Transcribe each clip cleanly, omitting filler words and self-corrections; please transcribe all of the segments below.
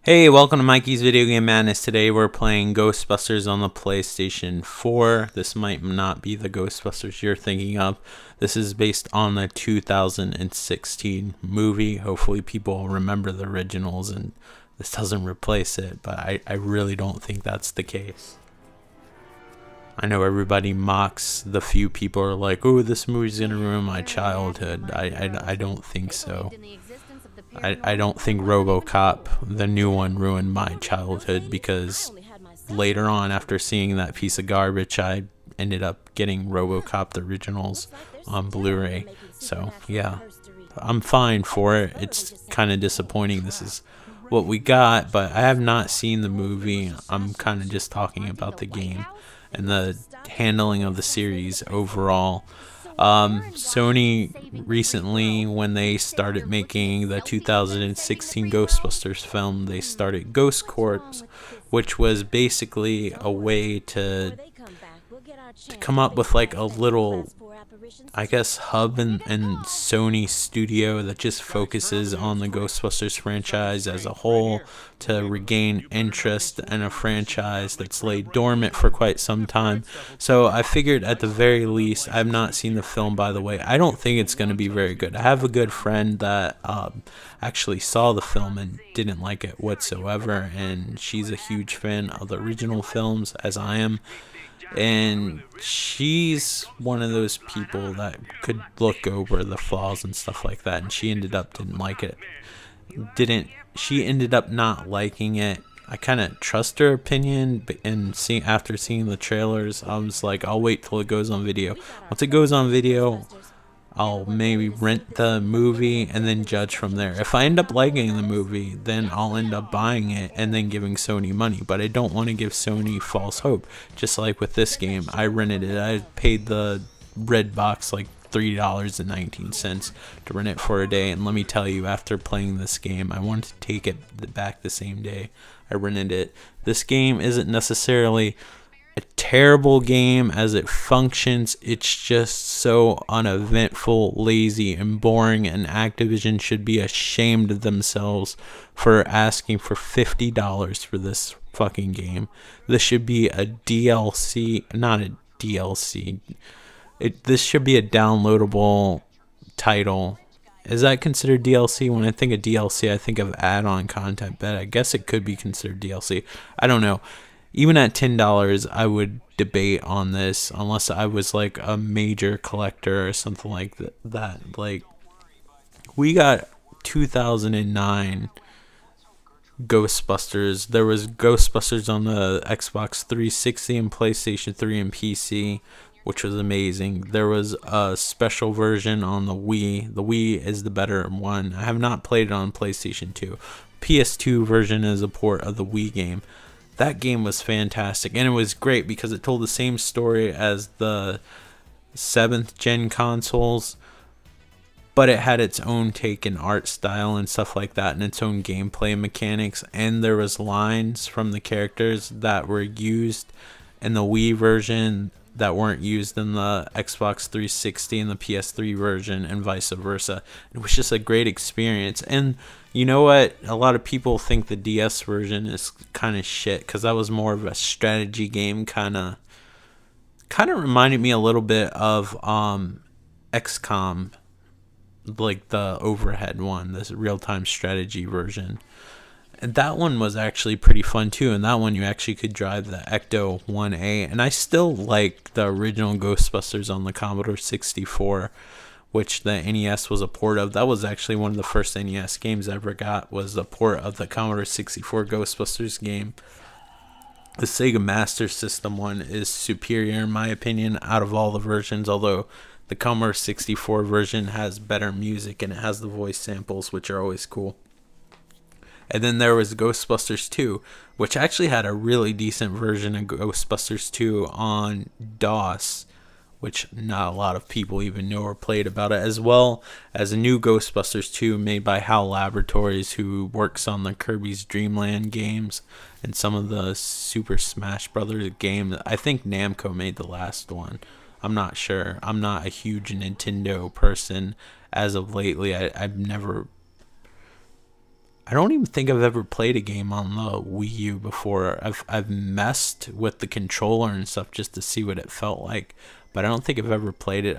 Hey, welcome to Mikey's Video Game Madness. Today we're playing Ghostbusters on the PlayStation 4. This might not be the Ghostbusters you're thinking of. This is based on the 2016 movie. Hopefully people remember the originals and this doesn't replace it, but I really don't think that's the case. I know everybody mocks the few people who are like, oh, this movie's gonna ruin my childhood. I don't think so. I don't think RoboCop, the new one, ruined my childhood because later on, after seeing that piece of garbage, I ended up getting RoboCop the originals on Blu-ray. So yeah, I'm fine for it. It's kind of disappointing this is what we got, but I have not seen the movie. I'm kind of just talking about the game and the handling of the series overall. Sony recently, when they started making the 2016 Ghostbusters film, they started Ghost Corps, which was basically a way to come up with like a little, I guess, hub and Sony studio that just focuses on the Ghostbusters franchise as a whole to regain interest in a franchise that's laid dormant for quite some time. So I figured at the very least, I've not seen the film, by the way. I don't think it's going to be very good. I have a good friend that actually saw the film and didn't like it whatsoever, and she's a huge fan of the original films, as I am. And she's one of those people that could look over the flaws and stuff like that, and she ended up didn't like it. She ended up not liking it. I kind of trust her opinion, and after seeing the trailers, I was like, I'll wait till it goes on video. Once it goes on video, I'll maybe rent the movie and then judge from there. If I end up liking the movie, then I'll end up buying it and then giving Sony money. But I don't want to give Sony false hope. Just like with this game, I rented it. I paid the red box like $3.19 to rent it for a day. And let me tell you, after playing this game, I wanted to take it back the same day I rented it. This game isn't necessarily a terrible game as it functions. It's just so uneventful, lazy, and boring, and Activision should be ashamed of themselves for asking for $50 for this fucking game. This should be a DLC, not a DLC. This should be a downloadable title. Is that considered DLC? When I think of DLC, I think of add-on content, but I guess it could be considered DLC. I don't know. Even at $10, I would debate on this unless I was like a major collector or something like that. Like, we got 2009 Ghostbusters. There was Ghostbusters on the Xbox 360 and PlayStation 3 and PC, which was amazing. There was a special version on the Wii. The Wii is the better one. I have not played it on PlayStation 2. PS2 version is a port of the Wii game. That game was fantastic, and it was great because it told the same story as the 7th gen consoles, but it had its own take in art style and stuff like that, and its own gameplay mechanics. And there was lines from the characters that were used in the Wii version that weren't used in the Xbox 360 and the PS3 version, and vice versa. It was just a great experience. And you know what? A lot of people think the DS version is kind of shit because that was more of a strategy game. Kind of reminded me a little bit of XCOM, like the overhead one, this real-time strategy version. And that one was actually pretty fun too. And that one you actually could drive the Ecto 1A. And I still like the original Ghostbusters on the Commodore 64, which the NES was a port of. That was actually one of the first NES games I ever got, was the port of the Commodore 64 Ghostbusters game. The Sega Master System one is superior in my opinion out of all the versions, although the Commodore 64 version has better music and it has the voice samples, which are always cool. And then there was Ghostbusters 2, which actually had a really decent version of Ghostbusters 2 on DOS, which not a lot of people even know or played about it, as well as a new Ghostbusters 2 made by HAL Laboratories, who works on the Kirby's Dream Land games and some of the Super Smash Brothers games. I think Namco made the last one. I'm not sure. I'm not a huge Nintendo person as of lately. I don't even think I've ever played a game on the Wii U before. I've messed with the controller and stuff just to see what it felt like, but I don't think I've ever played it.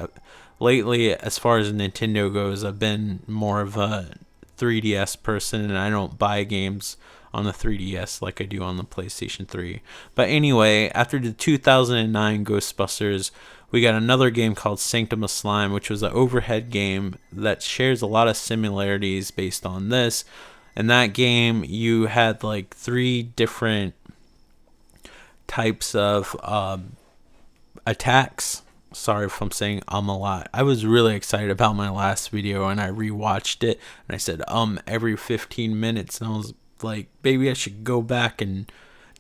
Lately, as far as Nintendo goes, I've been more of a 3DS person, and I don't buy games on the 3DS like I do on the PlayStation 3. But anyway, after the 2009 Ghostbusters, we got another game called Sanctum of Slime, which was an overhead game that shares a lot of similarities based on this. In that game, you had like 3 different types of attacks. Sorry if I'm saying a lot. I was really excited about my last video, and I rewatched it, and I said every 15 minutes, and I was like, maybe I should go back and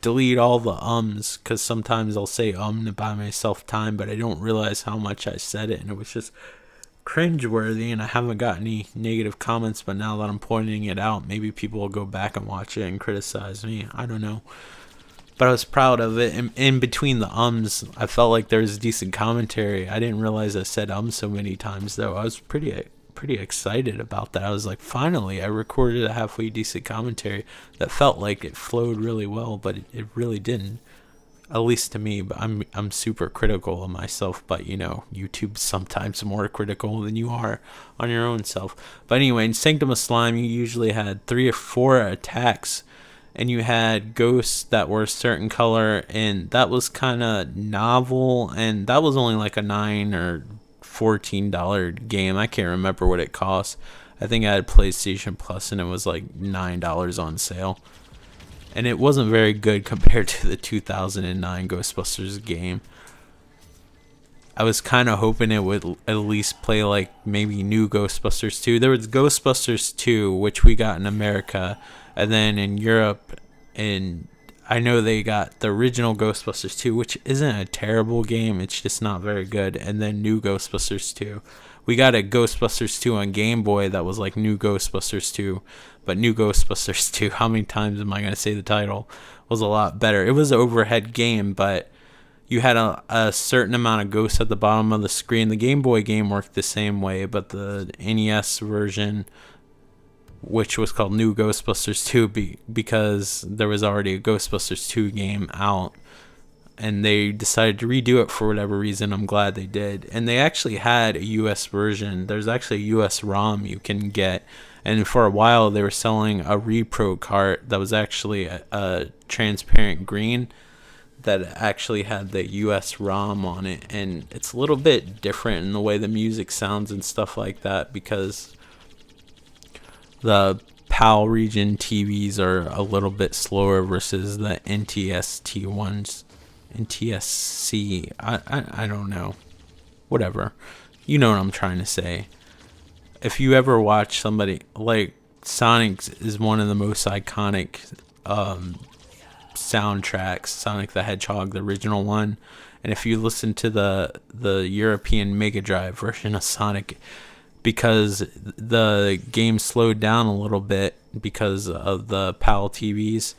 delete all the because sometimes I'll say to buy myself time, but I don't realize how much I said it, and it was just cringeworthy, and I haven't got any negative comments, but now that I'm pointing it out, maybe people will go back and watch it and criticize me. I don't know. But I was proud of it. And in between the I felt like there was decent commentary. I didn't realize I said so many times, though. I was pretty excited about that. I was like, finally, I recorded a halfway decent commentary that felt like it flowed really well, but it really didn't. At least to me. But I'm super critical of myself. But you know, YouTube's sometimes more critical than you are on your own self. But anyway, in Sanctum of Slime, you usually had 3 or 4 attacks. And you had ghosts that were a certain color, and that was kind of novel, and that was only like a $9 or $14 game. I can't remember what it cost. I think I had PlayStation Plus, and it was like $9 on sale. And it wasn't very good compared to the 2009 Ghostbusters game. I was kind of hoping it would at least play like maybe new Ghostbusters 2. There was Ghostbusters 2, which we got in America. And then in Europe, and I know they got the original Ghostbusters 2, which isn't a terrible game. It's just not very good. And then New Ghostbusters 2. We got a Ghostbusters 2 on Game Boy that was like New Ghostbusters 2. But New Ghostbusters 2, how many times am I going to say the title, was a lot better. It was an overhead game, but you had a certain amount of ghosts at the bottom of the screen. The Game Boy game worked the same way, but the NES version, which was called New Ghostbusters 2 because there was already a Ghostbusters 2 game out, and they decided to redo it for whatever reason. I'm glad they did. And they actually had a US version. There's actually a US ROM you can get, and for a while they were selling a repro cart that was actually a transparent green that actually had the US ROM on it, and it's a little bit different in the way the music sounds and stuff like that because the PAL region TVs are a little bit slower versus the NTSC ones. NTSC, I don't know. Whatever. You know what I'm trying to say. If you ever watch somebody, like Sonic is one of the most iconic soundtracks, Sonic the Hedgehog, the original one. And if you listen to the European Mega Drive version of Sonic, because the game slowed down a little bit because of the PAL TVs,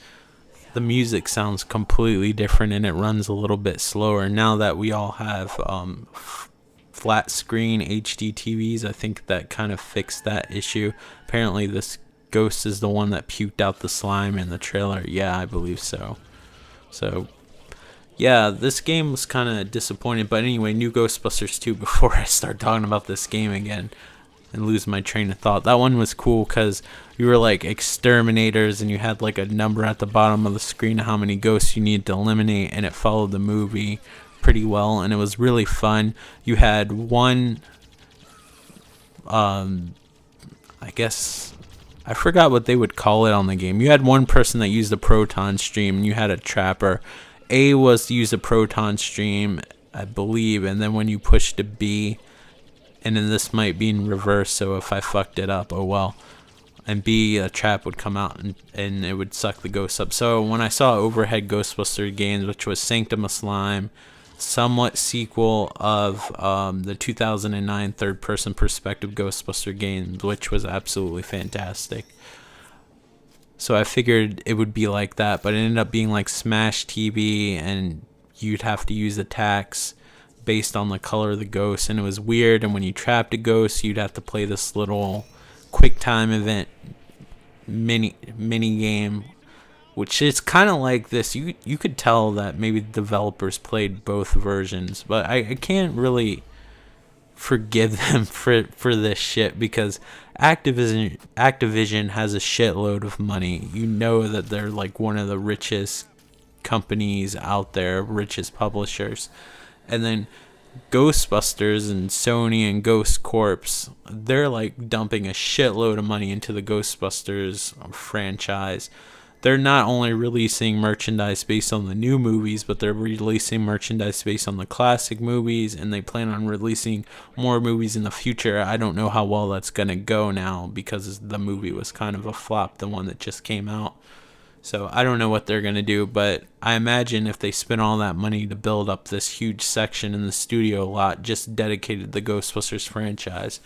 the music sounds completely different and it runs a little bit slower. Now that we all have flat screen HD TVs, I think that kind of fixed that issue. Apparently this ghost is the one that puked out the slime in the trailer. Yeah, I believe so. So yeah, this game was kind of disappointing. But anyway, New Ghostbusters 2, before I start talking about this game again and lose my train of thought, that one was cool because you were like exterminators and you had like a number at the bottom of the screen of how many ghosts you needed to eliminate, and it followed the movie pretty well, and it was really fun. You had one, I guess, I forgot what they would call it on the game. You had one person that used a proton stream, and you had a trapper. A was to use a proton stream, I believe, and then when you push to B, and then this might be in reverse, so if I fucked it up, oh well. And B, a trap would come out and it would suck the ghosts up. So when I saw overhead Ghostbuster games, which was Sanctum of Slime, somewhat sequel of the 2009 third-person perspective Ghostbuster game, which was absolutely fantastic. So I figured it would be like that, but it ended up being like Smash TV, and you'd have to use attacks based on the color of the ghost, and it was weird. And when you trapped a ghost, you'd have to play this little quick time event mini game, which is kind of like this. You could tell that maybe the developers played both versions, but I can't really forgive them for this shit, because Activision has a shitload of money. You know that they're like one of the richest companies out there, richest publishers. And then Ghostbusters and Sony and Ghost Corps, they're like dumping a shitload of money into the Ghostbusters franchise. They're not only releasing merchandise based on the new movies, but they're releasing merchandise based on the classic movies, and they plan on releasing more movies in the future. I don't know how well that's going to go now, because the movie was kind of a flop, the one that just came out. So I don't know what they're going to do, but I imagine if they spent all that money to build up this huge section in the studio lot just dedicated to the Ghostbusters franchise,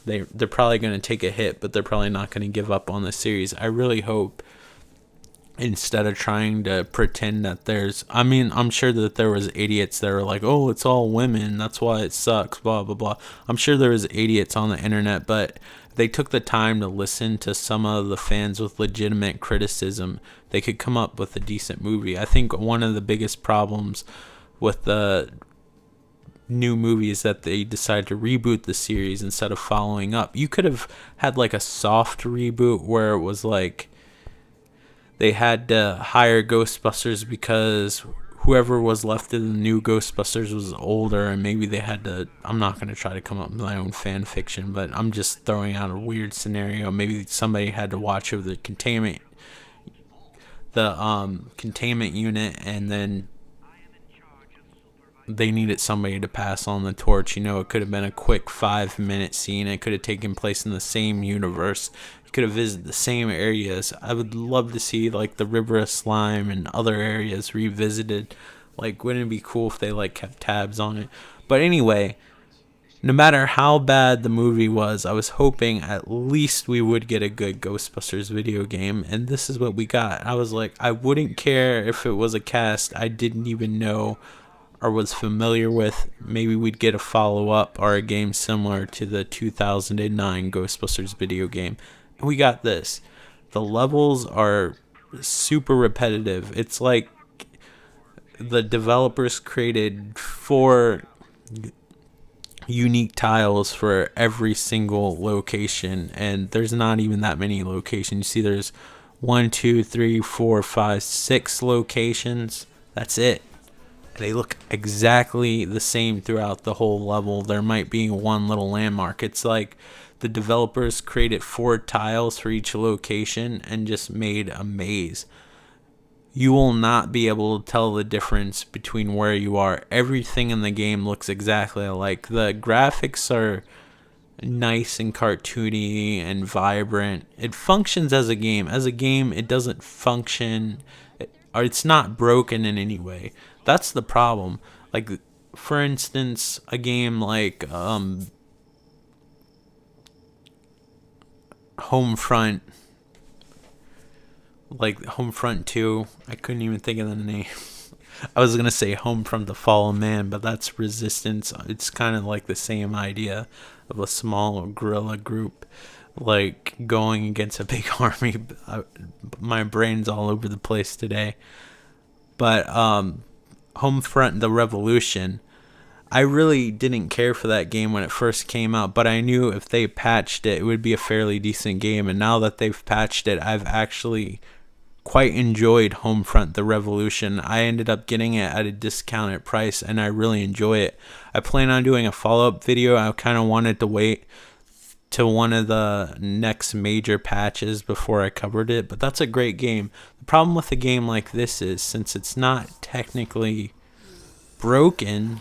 they're probably going to take a hit, but they're probably not going to give up on the series. I really hope, instead of trying to pretend that I'm sure that there was idiots that were like, oh, it's all women, that's why it sucks, blah, blah, blah. I'm sure there was idiots on the internet, but they took the time to listen to some of the fans with legitimate criticism. They could come up with a decent movie. I think one of the biggest problems with the new movie is that they decided to reboot the series instead of following up. You could have had like a soft reboot where it was like they had to hire Ghostbusters because whoever was left in the new Ghostbusters was older, and maybe they had to... I'm not going to try to come up with my own fan fiction, but I'm just throwing out a weird scenario. Maybe somebody had to watch over the containment unit, and then they needed somebody to pass on the torch. It could have been a quick 5-minute scene. It could have taken place in the same universe. Could have visited the same areas. I would love to see like the River of Slime and other areas revisited. Like, wouldn't it be cool if they like kept tabs on it? But anyway, no matter how bad the movie was, I was hoping at least we would get a good Ghostbusters video game, and this is what we got. I was like, I wouldn't care if it was a cast I didn't even know or was familiar with. Maybe we'd get a follow-up or a game similar to the 2009 Ghostbusters video game. We got this. The levels are super repetitive. It's like the developers created 4 unique tiles for every single location, and there's not even that many locations. You see there's 1, 2, 3, 4, 5, 6 locations. That's it. They look exactly the same throughout the whole level. There might be one little landmark. It's like the developers created 4 tiles for each location and just made a maze. You will not be able to tell the difference between where you are. Everything in the game looks exactly alike. The graphics are nice and cartoony and vibrant. It functions as a game. As a game, it doesn't function, or it's not broken in any way. That's the problem. Like, for instance, a game like Homefront, like Homefront 2. I couldn't even think of the name. I was going to say Homefront the Fallen Man, but that's Resistance. It's kind of like the same idea of a small guerrilla group like going against a big army. My brain's all over the place today. But Homefront the Revolution, I really didn't care for that game when it first came out, but I knew if they patched it, it would be a fairly decent game. And now that they've patched it, I've actually quite enjoyed Homefront the Revolution. I ended up getting it at a discounted price, and I really enjoy it. I plan on doing a follow-up video. I kind of wanted to wait to one of the next major patches before I covered it, but that's a great game. The problem with a game like this is, since it's not technically broken,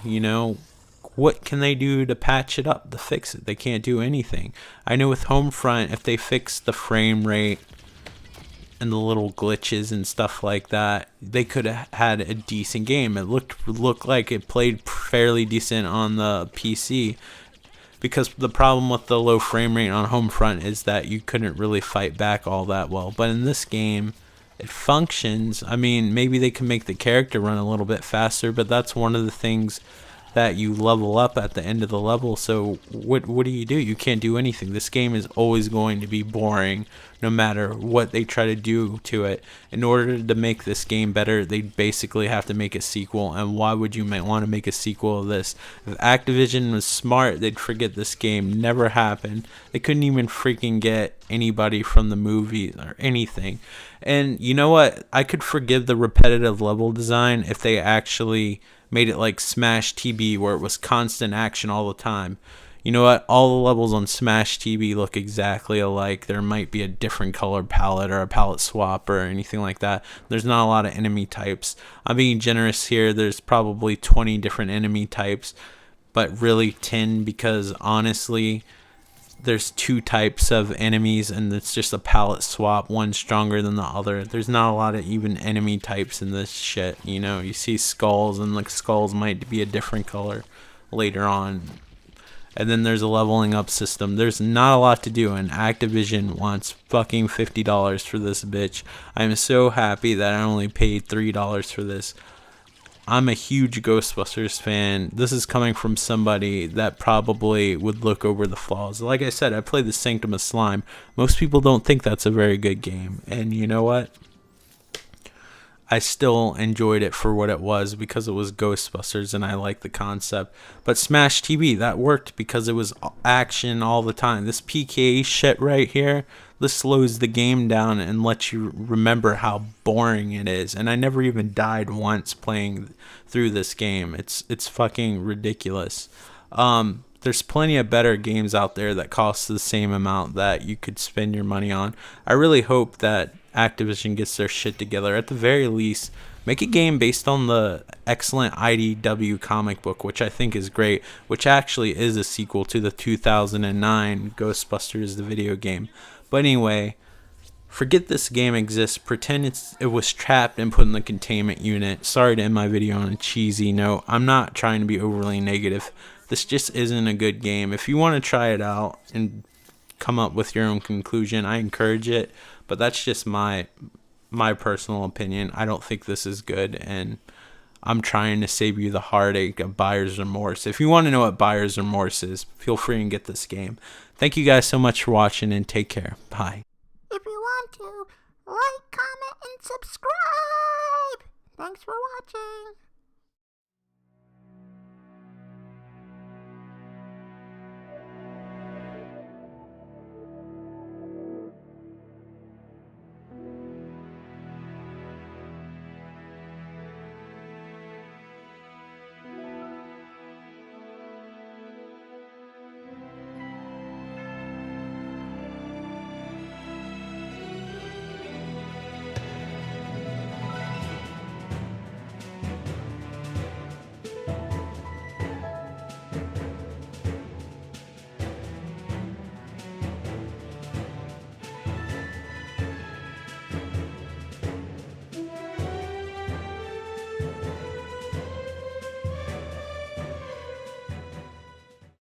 what can they do to patch it up, to fix it? They can't do anything. I know with Homefront, if they fix the frame rate and the little glitches and stuff like that, they could have had a decent game. It looked like it played fairly decent on the PC, because the problem with the low frame rate on Homefront is that you couldn't really fight back all that well. But in this game, it functions. I mean, maybe they can make the character run a little bit faster, but that's one of the things that you level up at the end of the level. So what do? You can't do anything. This game is always going to be boring no matter what they try to do to it. In order to make this game better, they basically have to make a sequel. And why would you want to make a sequel of this? If Activision was smart, they'd forget this game never happened. They couldn't even freaking get anybody from the movie or anything. And you know what? I could forgive the repetitive level design if they actually made it like Smash TB, where it was constant action all the time. You know what? All the levels on Smash TB look exactly alike. There might be a different color palette or a palette swap or anything like that. There's not a lot of enemy types. I'm being generous here. There's probably 20 different enemy types, but really 10, because honestly, there's 2 types of enemies and it's just a palette swap, one stronger than the other. There's not a lot of even enemy types in this shit. You know, you see skulls, and like skulls might be a different color later on. And then there's a leveling up system. There's not a lot to do, and Activision wants fucking $50 for this bitch. I'm so happy that I only paid $3 for this. I'm a huge Ghostbusters fan. This is coming from somebody that probably would look over the flaws. Like I said, I played the Sanctum of Slime. Most people don't think that's a very good game. And you know what? I still enjoyed it for what it was, because it was Ghostbusters and I like the concept. But Smash TV, that worked because it was action all the time. This PKA shit right here, this slows the game down and lets you remember how boring it is. And I never even died once playing through this game. It's fucking ridiculous. There's plenty of better games out there that cost the same amount that you could spend your money on. I really hope that Activision gets their shit together. At the very least, make a game based on the excellent IDW comic book, which I think is great, which actually is a sequel to the 2009 Ghostbusters, the video game. But anyway, forget this game exists. Pretend it was trapped and put in the containment unit. Sorry to end my video on a cheesy note. I'm not trying to be overly negative. This just isn't a good game. If you want to try it out and come up with your own conclusion, I encourage it. But that's just my personal opinion. I don't think this is good, and I'm trying to save you the heartache of buyer's remorse. If you want to know what buyer's remorse is, feel free and get this game. Thank you guys so much for watching, and take care. Bye. If you want to, like, comment, and subscribe. Thanks for watching.